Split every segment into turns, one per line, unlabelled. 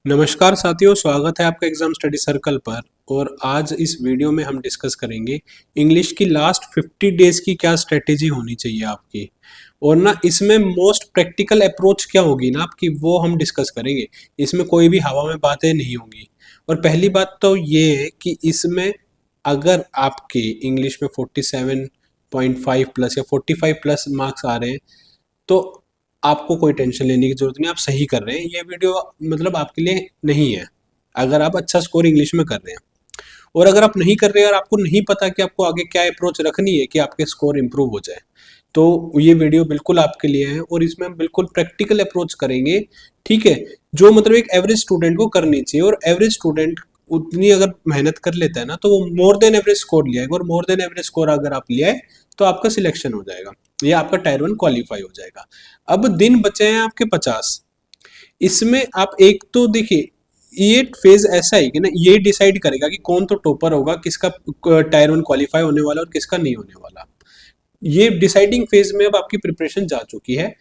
नमस्कार साथियों, स्वागत है आपका एग्जाम स्टडी सर्कल पर। और आज इस वीडियो में हम डिस्कस करेंगे इंग्लिश की लास्ट 50 डेज की क्या स्ट्रेटेजी होनी चाहिए आपकी। और ना इसमें मोस्ट प्रैक्टिकल अप्रोच क्या होगी ना आपकी, वो हम डिस्कस करेंगे। इसमें कोई भी हवा में बातें नहीं होंगी। और पहली बात तो ये है कि इसमें अगर आपके इंग्लिश में 47.5 प्लस या 45 प्लस मार्क्स आ रहे हैं तो आपको कोई टेंशन लेने की जरूरत नहीं, आप सही कर रहे हैं। ये वीडियो मतलब आपके लिए नहीं है अगर आप अच्छा स्कोर इंग्लिश में कर रहे हैं। और अगर आप नहीं कर रहे हैं और आपको नहीं पता कि आपको आगे क्या अप्रोच रखनी है कि आपके स्कोर इंप्रूव हो जाए, तो ये वीडियो बिल्कुल आपके लिए है। और इसमें हम बिल्कुल प्रैक्टिकल अप्रोच करेंगे, ठीक है, जो मतलब एक एवरेज स्टूडेंट को करनी चाहिए। और एवरेज स्टूडेंट उतनी अगर मेहनत कर लेता है ना तो वो मोर देन एवरेज स्कोर ले आएगा। और मोर देन एवरेज स्कोर अगर आप ले आए तो आपका सिलेक्शन हो जाएगा, या आपका टायर 1 क्वालिफाई हो जाएगा। अब दिन बचे हैं आपके 50। इसमें आप एक तो देखिए, ये फेज ऐसा है कि ना ये डिसाइड करेगा कि कौन तो टॉपर होगा, किसका टायर 1 क्वालिफाई होने वाला और किसका नहीं होने वाला। ये डिसाइडिंग फेज में अब आपकी प्रिपरेशन जा चुकी है।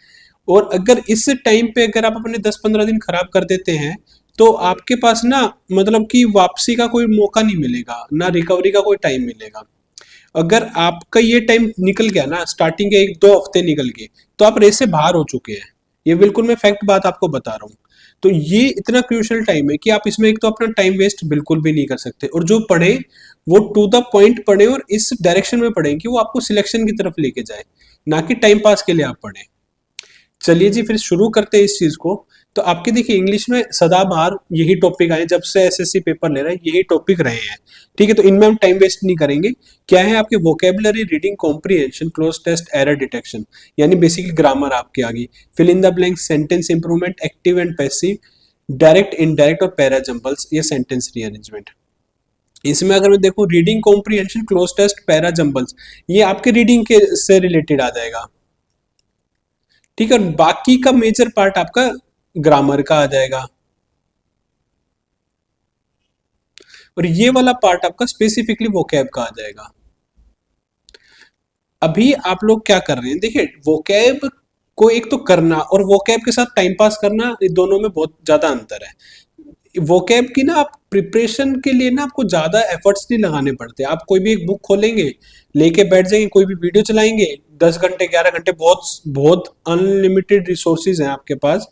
और अगर इस टाइम पे अगर आप अपने 10-15 दिन खराब कर देते हैं तो आपके पास ना मतलब कि वापसी का कोई मौका नहीं मिलेगा, ना रिकवरी का कोई टाइम मिलेगा। अगर आपका ये टाइम निकल गया ना, स्टार्टिंग के 1-2 हफ्ते निकल गए, तो आप रेस से बाहर हो चुके हैं। ये बिल्कुल मैं फैक्ट बात आपको बता रहा हूँ। तो ये इतना क्रूशियल टाइम है कि आप इसमें एक तो अपना टाइम वेस्ट बिल्कुल भी नहीं कर सकते। और जो पढ़े वो टू द पॉइंट पढ़े और इस डायरेक्शन में पढ़े कि वो आपको सिलेक्शन की तरफ लेके जाए, ना कि टाइम पास के लिए आप पढ़े। चलिए जी, फिर शुरू करते हैं इस चीज को। तो आपके देखिए इंग्लिश में सदाबहार यही टॉपिक आए, जब से एसएससी पेपर ले रहे हैं यही टॉपिक रहे हैं, ठीक है। तो इनमें हम टाइम वेस्ट नहीं करेंगे। क्या है आपके vocabulary, reading comprehension, cloze test, error detection, यानी बेसिकली ग्रामर आपके आ गई। Fill in the blank, sentence improvement, active and passive, direct, indirect और पैरा जंबल्स, ये सेंटेंस रीअरेंजमेंट। इसमें अगर मैं देखूं reading comprehension, cloze test, para jumbles, ये आपके रीडिंग के से रिलेटेड आ जाएगा, ठीक है। बाकी का मेजर पार्ट आपका ग्रामर का आ जाएगा। और ये वाला पार्ट आपका स्पेसिफिकली वोकैब का आ जाएगा। अभी आप लोग क्या कर रहे हैं, देखिए वोकैब को एक तो करना और वोकैब के साथ टाइम पास करना, ये दोनों में बहुत ज्यादा अंतर है। वोकैब की ना आप प्रिपरेशन के लिए ना आपको ज्यादा एफर्ट्स नहीं लगाने पड़ते। आप कोई भी एक बुक खोलेंगे, लेके बैठ जाएंगे, कोई भी वीडियो चलाएंगे, 10 घंटे 11 घंटे, बहुत बहुत अनलिमिटेड रिसोर्सेज हैं आपके पास,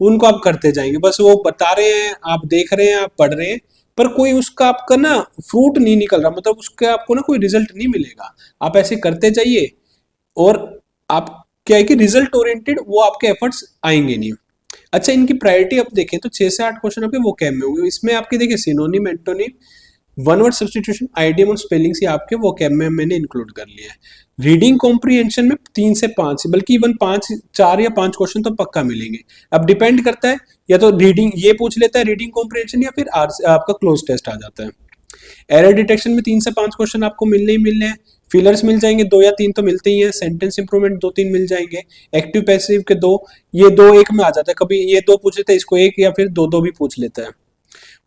उनको आप करते जाएंगे। बस वो बता रहे हैं, आप देख रहे हैं, आप पढ़ रहे हैं, पर कोई उसका आपका ना फ्रूट नहीं निकल रहा, मतलब उसका आपको ना कोई रिजल्ट नहीं मिलेगा। आप ऐसे करते जाइए और आप क्या है कि रिजल्ट ओरिएंटेड वो आपके एफर्ट्स आएंगे नहीं। अच्छा, इनकी प्रायोरिटी आप देखें तो 6 से 8 क्वेश्चन आपके वो कैम में होंगे। इसमें आपके देखिए synonym, antonym, one word substitution, idiom और स्पेलिंग से आपके वो कैम में मैंने इंक्लूड कर लिया है। रीडिंग कॉम्प्रिहेंशन में 3 से 5, बल्कि इवन 4 या 5 क्वेश्चन तो पक्का मिलेंगे। अब डिपेंड करता है, या तो रीडिंग ये पूछ लेता है रीडिंग कॉम्प्रिहेंशन, या फिर आपका क्लोज टेस्ट आ जाता है। एरर डिटेक्शन में 3 से 5 क्वेश्चन आपको मिलने ही मिलने हैं। फिलर्स मिल जाएंगे 2 या 3 तो मिलते ही हैं। सेंटेंस इंप्रूवमेंट 2-3 मिल जाएंगे। एक्टिव पैसिव के 2, ये 2 एक में आ जाता है। कभी ये 2 पूछ लेता है, इसको 1, या फिर 2-2 भी पूछ लेता है।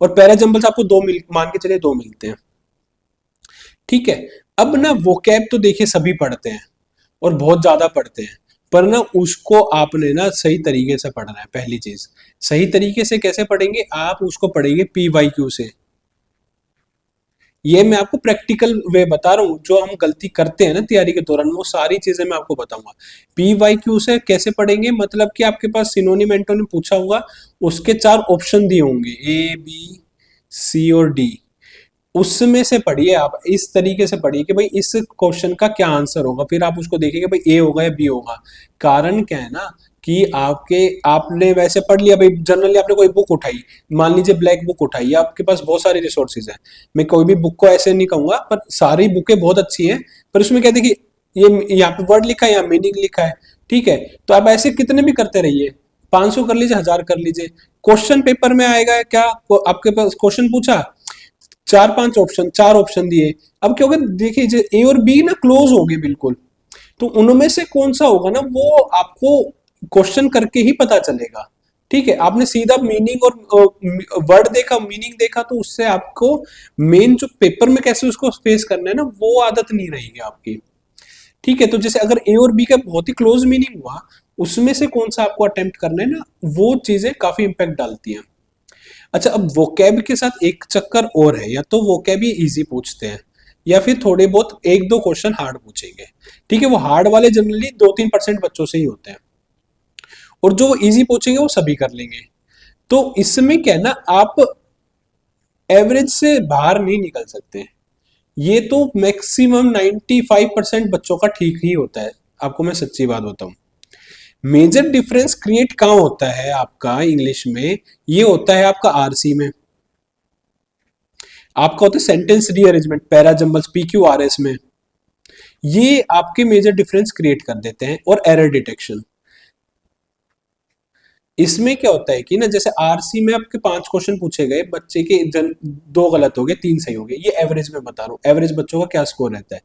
और पैरा जंबल्स आपको 2 मिल, मान के चलिए 2 मिलते हैं, ठीक है। अब ना वोकैब तो देखिए सभी पढ़ते हैं और बहुत ज्यादा पढ़ते हैं, पर ना उसको आपने ना सही तरीके से पढ़ना है। पहली चीज, सही तरीके से कैसे पढ़ेंगे, आप उसको पढ़ेंगे PYQ से। ये मैं आपको प्रैक्टिकल वे बता रहा हूँ, जो हम गलती करते हैं ना तैयारी के दौरान, वो सारी चीजें मैं आपको बताऊंगा। PYQ से कैसे पढ़ेंगे, मतलब कि आपके पास सिनोनिम एंटोनिम पूछा होगा, उसके 4 ऑप्शन दिए होंगे, A B C और D। उसमें से पढ़िए, आप इस तरीके से पढ़िए कि भाई इस क्वेश्चन का क्या आंसर होगा, फिर आप उसको देखिए कि भाई ए होगा या बी होगा। कारण क्या है ना कि आपने वैसे पढ़ लिया, भाई जनरली आपने कोई बुक उठाई, मान लीजिए ब्लैक बुक उठाई, आपके पास बहुत सारी रिसोर्सेज हैं। मैं कोई भी बुक को ऐसे नहीं कहूंगा, पर सारी बुकें बहुत अच्छी हैं, पर उसमें क्या देखिए, ये यहाँ पे वर्ड लिखा है, यहाँ मीनिंग लिखा है, ठीक है। तो आप ऐसे कितने भी करते रहिए, 500 कर लीजिए, 1000 कर लीजिए। क्वेश्चन पेपर में आएगा क्या, आपके पास क्वेश्चन पूछा, 4-5 ऑप्शन, 4 ऑप्शन दिए। अब क्या होगा, देखिए ए और बी ना क्लोज हो गए बिल्कुल, तो उनमें से कौन सा होगा ना, वो आपको क्वेश्चन करके ही पता चलेगा, ठीक है। आपने सीधा मीनिंग और वर्ड देखा, मीनिंग देखा, तो उससे आपको मेन जो पेपर में कैसे उसको फेस करना है ना, वो आदत नहीं रहेगी आपकी, ठीक है। तो जैसे अगर ए और बी का बहुत ही क्लोज मीनिंग हुआ, उसमें से कौन सा आपको अटेम्प्ट करना है ना, वो चीजें काफी इंपैक्ट डालती हैं। अच्छा, अब वोकैब के साथ एक चक्कर और है, या तो वोकैब ही इजी पूछते हैं या फिर थोड़े बहुत एक दो क्वेश्चन हार्ड पूछेंगे। ठीक है, वो हार्ड वाले जनरली 2-3% बच्चों से ही होते हैं, और जो वो इजी पूछेंगे वो सभी कर लेंगे। तो इसमें क्या है ना, आप एवरेज से बाहर नहीं निकल सकते। ये तो मैक्सिमम 95% बच्चों का ठीक ही होता है, आपको मैं सच्ची बात बताऊं। मेजर डिफरेंस क्रिएट कहाँ होता है आपका इंग्लिश में, ये होता है आपका आरसी में, आपका होता है sentence rearrangement, para jumbles, PQRS में। ये आपके मेजर डिफरेंस क्रिएट कर देते हैं, और एरर डिटेक्शन। इसमें क्या होता है कि ना, जैसे आरसी में आपके 5 क्वेश्चन पूछे गए, बच्चे के 2 गलत हो गए, 3 सही हो गए, ये एवरेज में बता रहा हूँ, एवरेज बच्चों का क्या स्कोर रहता है।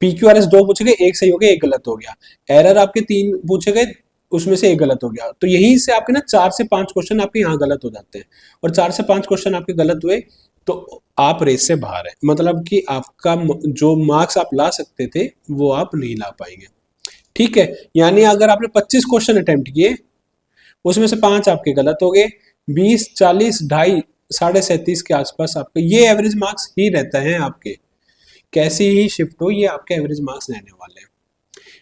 पीक्यूआरएस 2 पूछे गए, 1 सही हो गया, 1 गलत हो गया। एरर आपके 3 पूछे गए, उसमें से 1 गलत हो गया। तो यहीं से आपके ना 4 से 5 क्वेश्चन आपके यहाँ गलत हो जाते हैं, और 4 से 5 क्वेश्चन आपके गलत हुए तो आप रेस से बाहर है, मतलब कि आपका जो मार्क्स आप ला सकते थे वो आप नहीं ला पाएंगे। ठीक है, यानी अगर आपने 25 क्वेश्चन अटेम्प्ट किए, उसमें से 5 आपके गलत हो गए, 20, 40, 2.5, 37.5 के आसपास आपके ये एवरेज मार्क्स ही रहता है आपके। कैसी ही शिफ्ट हो, ये आपके एवरेज मार्क्स रहने वाले हैं,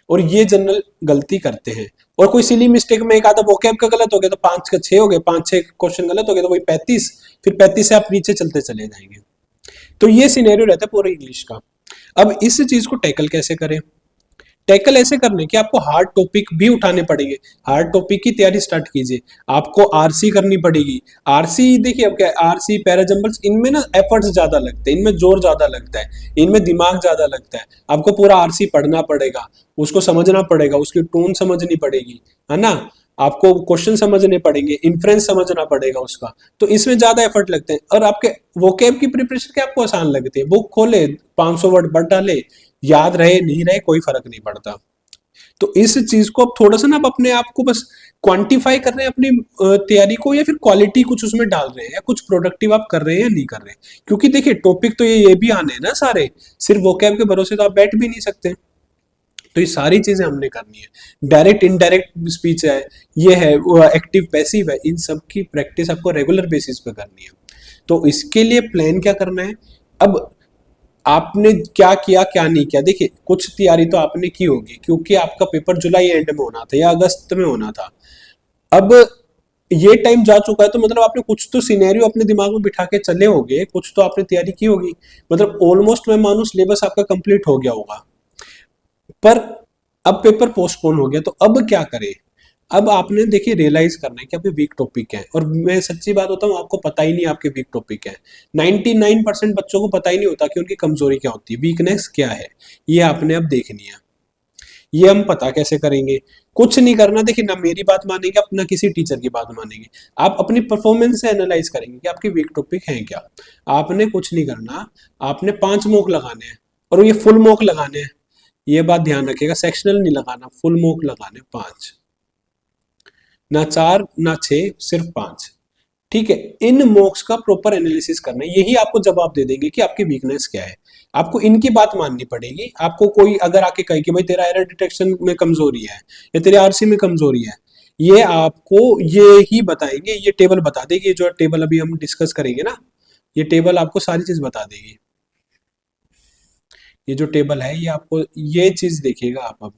और ये जनरल गलती करते हैं। और कोई सिली मिस्टेक में एक आधा वोकैब का गलत हो गया तो 5 का 6 हो गए, 5-6 क्वेश्चन गलत हो गए तो वही 35, फिर 35 से आप नीचे चलते चले जाएंगे। तो ये सिनेरियो रहता है पूरे इंग्लिश का। अब इस चीज को टैकल कैसे करें? टैकल ऐसे करने कि आपको हार्ड टॉपिक भी उठाने पड़ेंगे। हार्ड टॉपिक की तैयारी स्टार्ट कीजिए। आपको आरसी करनी पड़ेगी। आरसी देखिए, अब क्या है, आरसी पैराजंबल्स, इनमें ना एफर्ट्स ज्यादा लगते हैं, इनमें जोर ज्यादा लगता है, इनमें दिमाग ज्यादा लगता है। आपको पूरा आरसी पढ़ना पड़ेगा, उसको समझना पड़ेगा, उसकी टोन समझनी पड़ेगी, है ना। आपको क्वेश्चन समझने पड़ेंगे, इन्फ्रेंस समझना पड़ेगा उसका, तो इसमें ज्यादा एफर्ट लगते हैं। और आपके वोकैब की प्रिपरेशन क्या आपको आसान लगती है, बुक खोले, 500 वर्ड पढ़ डाले, याद रहे नहीं रहे कोई फर्क नहीं पड़ता। तो इस चीज को अब थोड़ा सा ना, आप अपने आप को बस क्वांटिफाई कर रहे हैं अपनी तैयारी को, या फिर क्वालिटी कुछ उसमें डाल रहे हैं, या कुछ प्रोडक्टिव आप कर रहे हैं या नहीं कर रहे हैं। क्योंकि देखिए, टॉपिक तो ये भी आने हैं ना सारे, सिर्फ वोकैब के भरोसे तो आप बैठ भी नहीं सकते। तो ये सारी चीजें हमने करनी है। डायरेक्ट इनडायरेक्ट स्पीच है, ये है, एक्टिव पैसिव है, इन सब की प्रैक्टिस आपको रेगुलर बेसिस पे करनी है। तो इसके लिए प्लान क्या करना है? अब आपने क्या किया क्या नहीं किया, देखिए कुछ तैयारी तो आपने की होगी, क्योंकि आपका पेपर जुलाई एंड में होना था या अगस्त में होना था। अब ये टाइम जा चुका है, तो मतलब आपने कुछ तो सिनेरियो अपने दिमाग में बिठा के चले होगे, कुछ तो आपने तैयारी की होगी। मतलब ऑलमोस्ट मैं मानूं सिलेबस आपका कंप्लीट हो गया होगा, पर अब पेपर पोस्टपोन हो गया, तो अब क्या करें? अब आपने देखिए रियलाइज करना है कि आपके वीक टॉपिक क्या है। और मैं सच्ची बात बताऊं, आपको पता ही नहीं आपके वीक टॉपिक क्या है। 99% बच्चों को पता ही नहीं होता कि उनकी कमजोरी क्या होती है, वीकनेस क्या है। ये आपने अब देखनी है। ये हम पता कैसे करेंगे? कुछ नहीं करना, देखिए ना मेरी बात मानेंगे आप, ना किसी टीचर की बात मानेंगे। आप अपनी परफॉर्मेंस से एनालाइज करेंगे कि आपके वीक टॉपिक हैं क्या। आपने कुछ नहीं करना, आपने 5 मॉक लगाने हैं, और ये फुल मॉक लगाने हैं। ये बात ध्यान रखिएगा, सेक्शनल नहीं लगाना, फुल मॉक लगाने 5, ना 4 ना 6, सिर्फ 5। ठीक है, इन मॉक्स का प्रॉपर एनालिसिस करना है, यही आपको जवाब दे देंगे कि आपकी वीकनेस क्या है। आपको इनकी बात माननी पड़ेगी। आपको कोई अगर आके कहे कि भाई तेरा एरर डिटेक्शन में कमजोरी है, या तेरे आरसी में कमजोरी है, ये आपको ये ही बताएंगे। ये टेबल बता देगी, जो टेबल अभी हम डिस्कस करेंगे ना, ये टेबल आपको सारी चीज बता देगी। ये जो टेबल है, ये आपको ये चीज देखिएगा आप। अब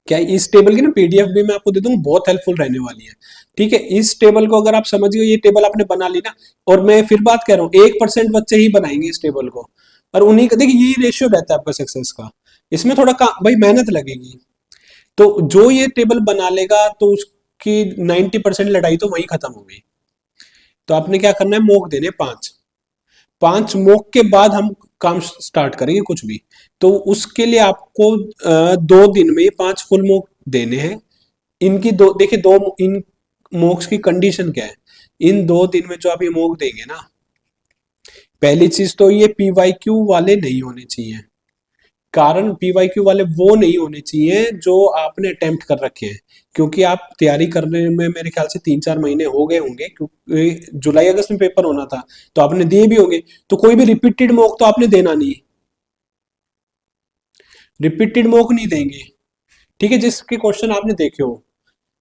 क्या इस टेबल की ना पीडीएफ भी मैं आपको दे दूंगा, बहुत हेल्पफुल रहने वाली है। ठीक है, इस टेबल को अगर आप समझ गए, ये टेबल आपने बना ली ना, और मैं फिर बात कर रहा हूँ, 1% बच्चे ही बनाएंगे इस टेबल को, और उन्हीं का देखिए यही रेशियो रहता है आपका सक्सेस का। इसमें थोड़ा भाई मेहनत लगेगी। तो जो ये टेबल बना लेगा, तो उसकी 90% लड़ाई तो वही खत्म हो गई। तो आपने क्या करना है, मॉक देने 5। 5 मॉक के बाद हम काम स्टार्ट करेंगे कुछ भी। तो उसके लिए आपको 2 दिन में ये 5 फुल मॉक देने हैं। इनकी दो देखिए, दो इन मॉक्स की कंडीशन क्या है। इन 2 दिन में जो आप ये मॉक देंगे ना, पहली चीज तो ये पीवाईक्यू वाले नहीं होने चाहिए। कारण पीवाईक्यू वाले वो नहीं होने चाहिए जो आपने अटेम्प्ट कर रखे हैं, क्योंकि आप तैयारी करने में मेरे ख्याल से 3-4 महीने हो गए होंगे, क्योंकि जुलाई अगस्त में पेपर होना था, तो आपने दिए भी होंगे। तो कोई भी रिपीटेड मॉक तो आपने देना नहीं, रिपीटेड मॉक नहीं देंगे। ठीक है, जिसके क्वेश्चन आपने देखे हो,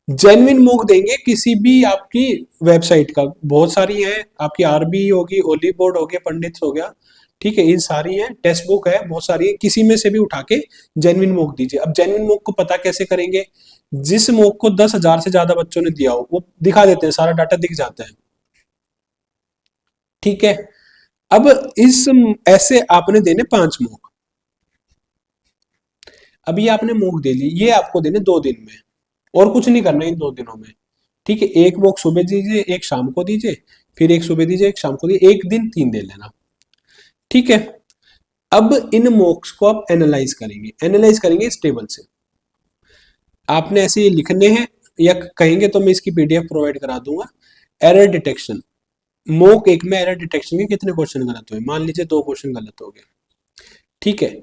जेन्युइन मॉक देंगे किसी भी आपकी वेबसाइट का, बहुत सारी है आपकी, आरबी होगी, ओली बोर्ड हो गया, पंडित हो गया, ठीक है, इन सारी है, टेक्स्ट बुक है, बहुत सारी है, किसी में से भी उठा के जेन्युइन मॉक दीजिए। अब जेन्युइन मॉक को पता कैसे करेंगे? जिस मॉक को 10,000 से ज्यादा बच्चों ने दिया हो वो दिखा देते हैं, सारा डाटा दिख जाता है, ठीक है। अब इस ऐसे आपने देने 5 मॉक, अभी आपने मॉक दे ली, ये आपको देने 2 दिन में, और कुछ नहीं करना इन 2 दिनों में, ठीक है। एक मॉक सुबह दीजिए, एक शाम को दीजिए, फिर एक सुबह दीजिए, एक शाम को दीजिए, एक दिन 3 दे लेना, ठीक है। अब इन मॉक्स को आप एनालाइज करेंगे, एनालाइज करेंगे इस टेबल से। आपने ऐसे ये लिखने हैं, या कहेंगे तो मैं इसकी पीडीएफ प्रोवाइड करा दूंगा। एरर डिटेक्शन, मॉक एक में एरर डिटेक्शन के कितने क्वेश्चन गलत हुए? मान लीजिए 2 क्वेश्चन गलत हो गए, ठीक है।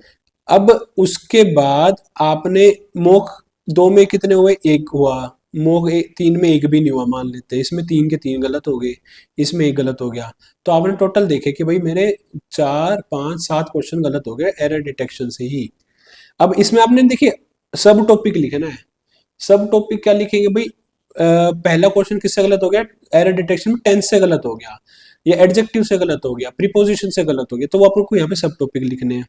अब उसके बाद आपने मॉक 2 में कितने हुए? 1 हुआ। मॉक 3 में 1 भी नहीं हुआ, मान लेते हैं, इसमें 3 के 3 गलत हो गए, इसमें 1 गलत हो गया। तो आपने टोटल देखे कि भाई मेरे 4 5 7 क्वेश्चन गलत हो गए एरर डिटेक्शन से ही। अब इसमें आपने देखिए सब टॉपिक लिखना है। सब टॉपिक क्या लिखेंगे भाई? पहला क्वेश्चन किससे गलत हो गया? एरर डिटेक्शन में टेंस से गलत हो गया, या एडजेक्टिव से गलत हो गया, प्रीपोजिशन से गलत हो गया, तो वो आपको यहाँ पे सब टॉपिक लिखने हैं।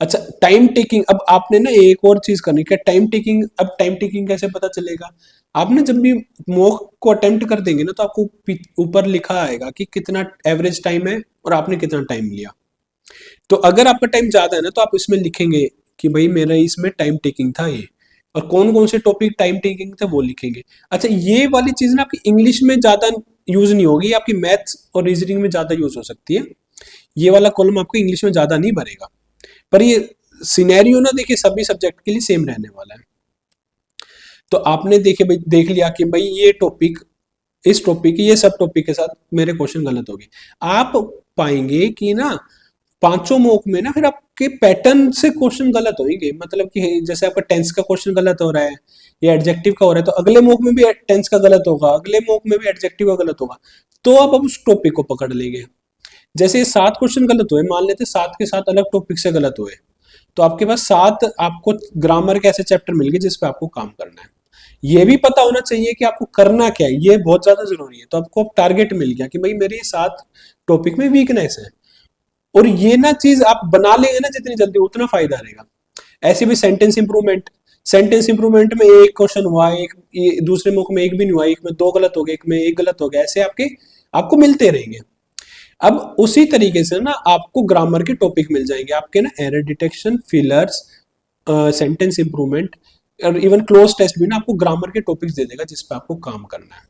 अच्छा, टाइम टेकिंग, अब आपने ना एक और चीज करनी, क्या टाइम टेकिंग। अब टाइम टेकिंग कैसे पता चलेगा? आपने जब भी मॉक को अटेम्प्ट कर देंगे ना, तो आपको ऊपर लिखा आएगा कि कितना एवरेज टाइम है और आपने कितना टाइम लिया। तो अगर आपका टाइम ज्यादा है ना, तो आप इसमें लिखेंगे कि भाई मेरा इसमें टाइम टेकिंग था ये, और कौन कौन से टॉपिक टाइम टेकिंग थे वो लिखेंगे। अच्छा, ये वाली चीज ना आपकी इंग्लिश में ज्यादा यूज नहीं होगी, आपकी मैथ्स और रीजनिंग में ज्यादा यूज हो सकती है। ये वाला कॉलम आपको इंग्लिश में ज्यादा नहीं भरेगा, पर ये सिनेरियो ना देखिए सभी सब्जेक्ट के लिए सेम रहने वाला है। तो आपने देखे भाई, देख लिया कि भाई ये टॉपिक, इस टॉपिक ये सब टॉपिक के साथ मेरे क्वेश्चन गलत हो गए। आप पाएंगे कि ना पांचों मॉक में ना फिर आपके पैटर्न से क्वेश्चन गलत होंगे, मतलब कि जैसे आपका टेंस का क्वेश्चन गलत हो रहा है या एडजेक्टिव का हो रहा है, तो अगले मॉक में भी टेंस का गलत होगा, अगले मॉक में भी एडजेक्टिव का गलत होगा, तो आप अब उस टॉपिक को पकड़ लेंगे। जैसे 7 क्वेश्चन गलत हुए, मान लेते 7 के 7 अलग टॉपिक से गलत हुए, तो आपके पास 7 आपको ग्रामर के ऐसे चैप्टर मिल गए जिस पे आपको काम करना है। ये भी पता होना चाहिए कि आपको करना क्या है, ये बहुत ज्यादा जरूरी है। तो आपको अब टारगेट मिल गया कि भाई मेरी 7 टॉपिक में वीकनेस है, और ये ना चीज आप बना लेंगे ना जितनी जल्दी, उतना फायदा रहेगा। ऐसे भी सेंटेंस इंप्रूवमेंट, सेंटेंस इंप्रूवमेंट में एक क्वेश्चन हुआ, एक दूसरे मौके में एक भी नहीं हुआ, एक में 2 गलत हो गए, एक में 1 गलत हो गया, ऐसे आपको मिलते रहेंगे। अब उसी तरीके से ना आपको ग्रामर के टॉपिक मिल जाएंगे आपके ना, error detection, fillers, sentence improvement, और इवन क्लोज टेस्ट भी ना आपको ग्रामर के टॉपिक्स दे देगा जिस पे आपको काम करना है,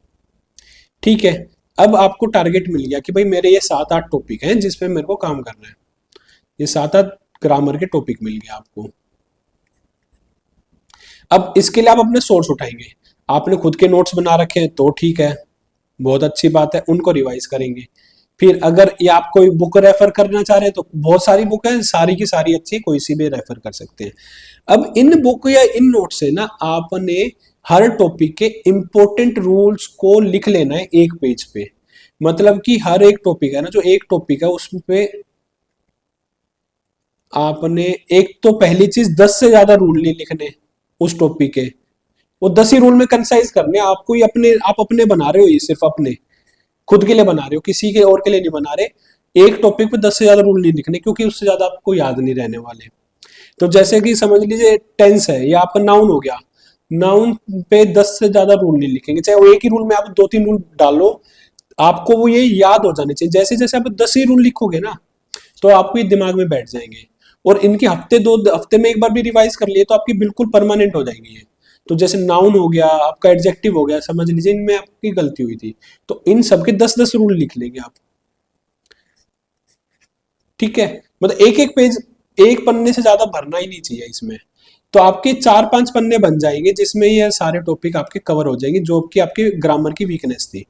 ठीक है। अब आपको टारगेट मिल गया कि भाई मेरे ये 7-8 टॉपिक हैं जिस पे मेरे को काम करना है, ये 7-8 ग्रामर के टॉपिक मिल गया आपको। अब इसके लिए आप अपने सोर्स उठाएंगे, आपने खुद के नोट्स बना रखे हैं तो ठीक है, बहुत अच्छी बात है, उनको रिवाइज करेंगे। फिर अगर ये आप कोई बुक रेफर करना चाह रहे हैं तो बहुत सारी बुक है, सारी की सारी अच्छी, कोई सी भी रेफर कर सकते हैं। अब इन बुक या इन नोट से ना आपने हर टॉपिक के इंपॉर्टेंट रूल्स को लिख लेना है एक पेज पे। मतलब कि हर एक टॉपिक है ना, जो एक टॉपिक है उसपे आपने, एक तो पहली चीज 10 से ज्यादा रूल नहीं लिखने उस टॉपिक के, वो 10 ही रूल में कंसाइज करने। आपको ही अपने, आप अपने बना रहे हो, ये सिर्फ अपने खुद के लिए बना रहे हो, किसी के और के लिए नहीं बना रहे। एक टॉपिक पे 10 से ज्यादा रूल नहीं लिखने, क्योंकि उससे ज्यादा आपको याद नहीं रहने वाले। तो जैसे कि समझ लीजिए टेंस है, या आपका नाउन हो गया, नाउन पे 10 से ज्यादा रूल नहीं लिखेंगे, चाहे वो एक ही रूल में आप 2-3 रूल डालो, आपको वो ये याद हो जाने चाहिए। जैसे जैसे आप 10 ही रूल लिखोगे ना, तो आपको ये दिमाग में बैठ जाएंगे, और इनके हफ्ते 2 हफ्ते में एक बार भी रिवाइज कर लिए तो आपकी बिल्कुल परमानेंट हो जाएंगी ये। तो जैसे नाउन हो गया, आपका एडजेक्टिव हो गया, समझ लीजिए इनमें आपकी गलती हुई थी, तो इन सबके 10-10 रूल लिख लेंगे आप, ठीक है। मतलब एक एक पेज, एक पन्ने से ज्यादा भरना ही नहीं चाहिए इसमें। तो आपके 4-5 पन्ने बन जाएंगे जिसमें ये सारे टॉपिक आपके कवर हो जाएंगे, जो कि आपके ग्रामर की वीकनेस थी।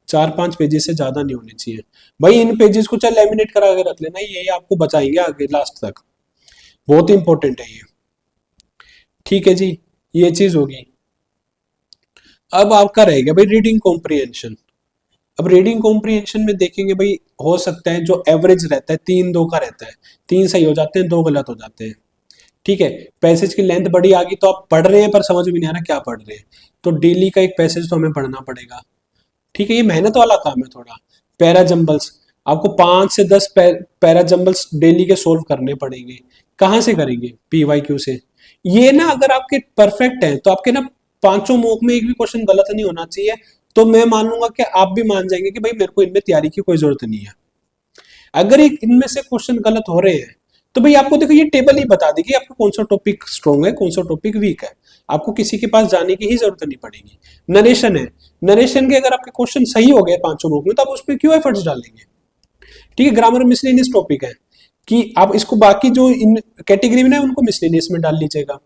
4-5 पेजेस से ज्यादा नहीं होने चाहिए भाई। इन पेजेस को चाहे लेमिनेट करा के रख लेना, ये आपको बचाएंगे आगे लास्ट तक, बहुत इंपॉर्टेंट है ये, ठीक है जी। ये चीज होगी। अब आपका रहेगा भाई रीडिंग कॉम्प्रिहेंशन। अब रीडिंग कॉम्प्रिहेंशन में देखेंगे भाई, हो सकता है जो एवरेज रहता है 3-2 का रहता है, 3 सही हो जाते हैं, 2 गलत हो जाते हैं, ठीक है। पैसेज की लेंथ बड़ी आ गई तो आप पढ़ रहे हैं पर समझ भी नहीं आ रहा क्या पढ़ रहे हैं। तो डेली का एक पैसेज तो हमें पढ़ना पड़ेगा। ठीक है, ये मेहनत वाला काम है थोड़ा। पैरा जंबल्स, आपको 5 से 10 पैरा जंबल्स डेली के सोल्व करने पड़ेंगे। कहाँ से करेंगे? PYQ से। ये ना अगर आपके परफेक्ट हैं तो आपके ना पांचों मॉक में एक भी क्वेश्चन गलत नहीं होना चाहिए, तो मैं मान लूंगा कि आप भी मान जाएंगे कि भाई मेरे को इनमें तैयारी की कोई जरूरत नहीं है। अगर एक इनमें से क्वेश्चन गलत हो रहे हैं तो भाई आपको देखो ये टेबल ही बता देगी आपको कौन सा टॉपिक स्ट्रॉन्ग है, कौन सा टॉपिक वीक है। आपको किसी के पास जाने की ही जरूरत नहीं पड़ेगी। नरेशन है, नरेशन के अगर आपके क्वेश्चन सही हो गए पांचों बुक में तो आप उस पर क्यों एफर्ट्स डालेंगे। ठीक है, ग्रामर मिसलेनियस टॉपिक है कि आप इसको बाकी जो इन कैटेगरी में है उनको मिसलेनियस में डाल लीजिएगा।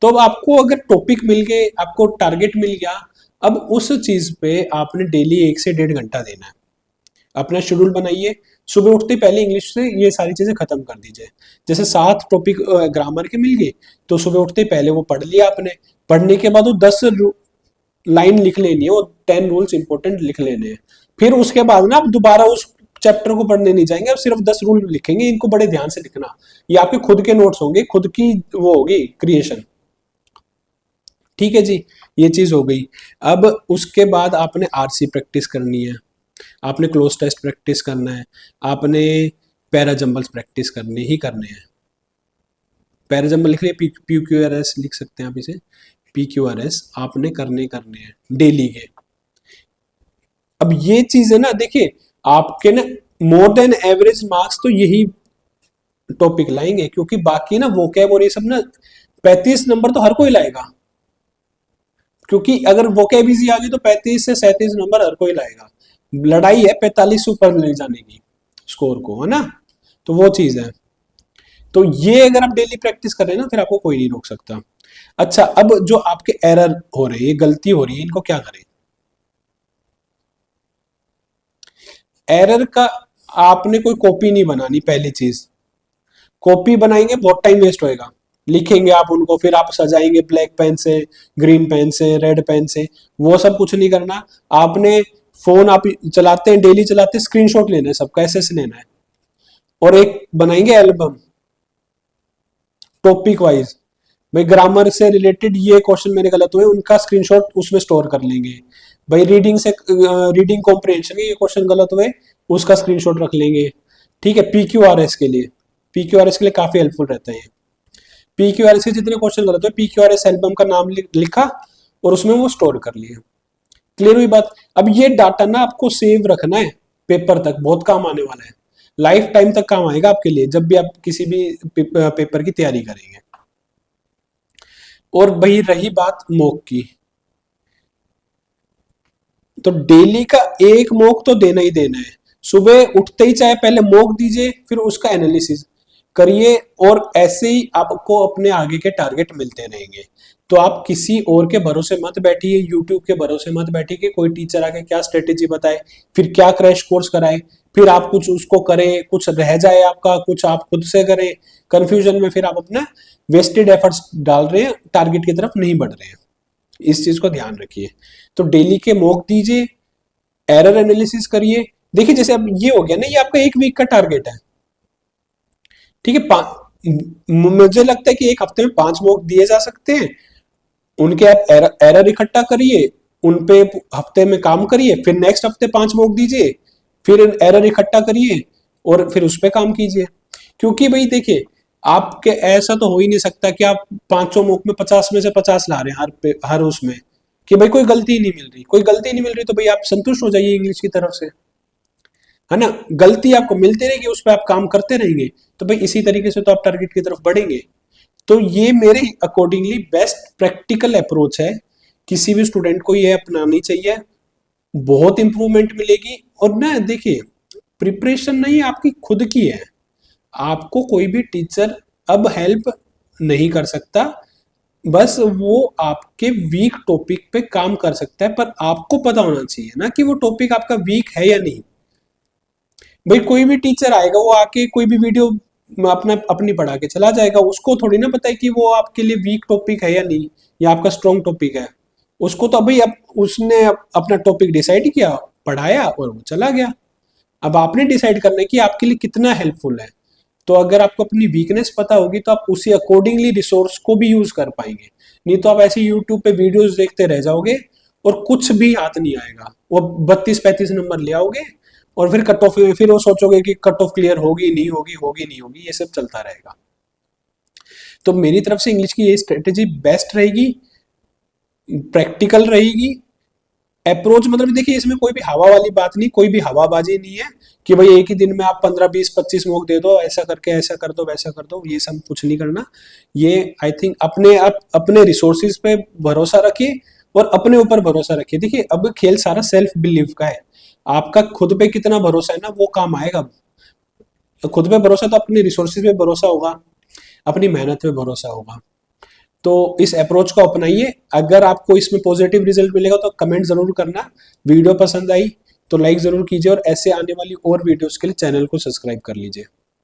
तो अब आपको अगर टॉपिक मिल गए, आपको टारगेट मिल गया, अब उस चीज पे आपने डेली 1 से 1.5 घंटा देना है। अपना शेड्यूल बनाइए, सुबह उठते पहले इंग्लिश से ये सारी चीजें खत्म कर दीजिए। जैसे 7 टॉपिक ग्रामर के मिल गए तो सुबह उठते पहले वो पढ़ लिया आपने। पढ़ने के बाद वो 10 लाइन लिख लेनी है, वो 10 रूल्स इंपॉर्टेंट लिख लेने हैं। फिर उसके बाद ना आप दोबारा उस चैप्टर को पढ़ने नहीं जाएंगे, आप सिर्फ 10 रूल लिखेंगे। इनको बड़े ध्यान से लिखना, ये आपके खुद के नोट्स होंगे, खुद की वो होगी क्रिएशन। ठीक है जी, ये चीज हो गई। अब उसके बाद आपने RC प्रैक्टिस करनी है, आपने क्लोज टेस्ट प्रैक्टिस करना है, आपने पैरा जंबल्स प्रैक्टिस करने ही करने हैं। पैरा जंबल लिख लिया, PQRS लिख सकते हैं आप इसे, PQRS आपने करने हैं डेली के। अब ये चीज है ना, देखिए आपके ना मोर देन एवरेज मार्क्स तो यही टॉपिक लाएंगे, क्योंकि बाकी ना वोकैब और ये सब ना 35 नंबर तो हर कोई लाएगा। क्योंकि अगर वोकैब इजी आ गई तो 35 से 37 नंबर हर कोई लाएगा। लड़ाई है 45 से ऊपर ले जाने की स्कोर को, है ना। तो वो चीज है। तो ये अगर आप डेली प्रैक्टिस कर रहे हैं ना, फिर आपको कोई नहीं रोक सकता। अच्छा, अब जो आपके एरर हो रहे हैं, गलती हो रही है, इनको क्या करें? एरर का आपने कोई कॉपी नहीं बनानी। पहली चीज, कॉपी बनाएंगे बहुत टाइम वेस्ट होएगा। लिखेंगे आप उनको, फिर आप सजाएंगे ब्लैक पेन से, ग्रीन पेन से, रेड पेन से, वो सब कुछ नहीं करना। आपने फोन आप चलाते हैं, डेली चलाते हैं, स्क्रीनशॉट लेना है सबका, ऐसे लेना है। और एक बनाएंगे एल्बम टॉपिक वाइज, भाई ग्रामर से रिलेटेड ये क्वेश्चन मेरे गलत हुए, उनका स्क्रीनशॉट उसमें स्टोर कर लेंगे। भाई रीडिंग से रीडिंग कॉम्प्रिहेंशन के ये क्वेश्चन गलत हुए, उसका स्क्रीनशॉट रख लेंगे। ठीक है, PQRS के लिए, PQRS के लिए काफी हेल्पफुल रहता है ये। PQRS के जितने क्वेश्चन गलत हुए, PQRS एल्बम का नाम लिखा और उसमें वो स्टोर कर लिया। क्लियर हुई बात? अब ये डाटा ना आपको सेव रखना है, पेपर तक बहुत काम आने वाला है। लाइफ टाइम तक काम आएगा आपके लिए, जब भी आप किसी भी पेपर की तैयारी करेंगे। और भाई रही बात मॉक की, तो डेली का एक मॉक तो देना ही देना है। सुबह उठते ही चाहे पहले मॉक दीजिए, फिर उसका एनालिसिस करिए, और ऐसे ही आपको अपने आगे के टारगेट मिलते रहेंगे। तो आप किसी और के भरोसे मत बैठिए, यूट्यूब के भरोसे मत बैठिए कि कोई टीचर आके क्या स्ट्रेटेजी बताए, फिर क्या क्रैश कोर्स कराए, फिर आप कुछ उसको करें, कुछ रह जाए आपका, कुछ आप खुद से करें। कंफ्यूजन में फिर आप अपना वेस्टेड एफर्ट्स डाल रहे हैं, टारगेट की तरफ नहीं बढ़ रहे हैं। इस चीज को ध्यान रखिए। तो डेली के मॉक दीजिए, एरर एनालिसिस करिए। देखिए जैसे अब ये हो गया ना, ये आपका एक वीक का टारगेट है। ठीक है, मुझे लगता है कि एक हफ्ते में 5 मॉक दिए जा सकते हैं। उनके आप एरर इकट्ठा करिए, उन पे हफ्ते में काम करिए, फिर नेक्स्ट हफ्ते 5 मॉक दीजिए, फिर एरर इकट्ठा करिए और फिर उस पर काम कीजिए। क्योंकि भाई देखिए, आपके ऐसा तो हो ही नहीं सकता कि आप 5 मॉक में 50 में से 50 ला रहे हैं हर उसमें, कि भाई कोई गलती नहीं मिल रही, कोई गलती नहीं मिल रही, तो भाई आप संतुष्ट हो जाइए इंग्लिश की तरफ से, है ना। गलती आपको मिलती रहेगी, उस पर आप काम करते रहेंगे, तो भाई इसी तरीके से तो आप टारगेट की तरफ बढ़ेंगे। तो ये मेरे अकॉर्डिंगली बेस्ट प्रैक्टिकल अप्रोच है, किसी भी स्टूडेंट को ये अपनानी चाहिए, बहुत इंप्रूवमेंट मिलेगी। और ना देखिए, प्रिपरेशन नहीं आपकी खुद की है, आपको कोई भी टीचर अब हेल्प नहीं कर सकता, बस वो आपके वीक टॉपिक पे काम कर सकता है, पर आपको पता होना चाहिए ना कि वो टॉपिक आपका वीक है या नहीं। भाई कोई भी टीचर आएगा, वो आके कोई भी वीडियो अपनी पढ़ा के चला जाएगा, उसको थोड़ी ना पता है कि वो आपके लिए वीक टॉपिक है या नहीं, या आपका स्ट्रॉन्ग टॉपिक है। उसको तो अभी अब उसने अपना टॉपिक डिसाइड किया, पढ़ाया और वो चला गया। अब आपने डिसाइड करना है कि आपके लिए कितना हेल्पफुल है। तो अगर आपको अपनी वीकनेस पता होगी तो आप उसी अकॉर्डिंगली रिसोर्स को भी यूज कर पाएंगे। नहीं तो आप ऐसे यूट्यूब पे वीडियोस देखते रह जाओगे और कुछ भी हाथ नहीं आएगा, वो 32-35 नंबर ले आओगे और फिर कट ऑफ, फिर वो सोचोगे कि कट ऑफ क्लियर होगी नहीं होगी, होगी नहीं होगी, ये सब चलता रहेगा। तो मेरी तरफ से इंग्लिश की ये स्ट्रेटेजी बेस्ट रहेगी, प्रैक्टिकल रहेगी। अप्रोच मतलब देखिए इसमें कोई भी हवा वाली बात नहीं, कोई भी हवाबाजी नहीं है कि भाई एक ही दिन में आप 15-20-25 मॉक दे दो, ऐसा करके ऐसा कर दो वैसा कर दो, ये सब कुछ नहीं करना। ये आई थिंक अपने रिसोर्सेज पे भरोसा रखिए और अपने ऊपर भरोसा रखिए। देखिए अब खेल सारा सेल्फ बिलीव का है, आपका खुद पे कितना भरोसा है ना वो काम आएगा। तो खुद पे भरोसा तो अपने रिसोर्सेज पे भरोसा होगा, अपनी मेहनत पे भरोसा होगा। तो इस अप्रोच को अपनाइए। अगर आपको इसमें पॉजिटिव रिजल्ट मिलेगा तो कमेंट जरूर करना। वीडियो पसंद आई तो लाइक जरूर कीजिए और ऐसे आने वाली और वीडियोस के लिए चैनल को सब्सक्राइब कर लीजिए।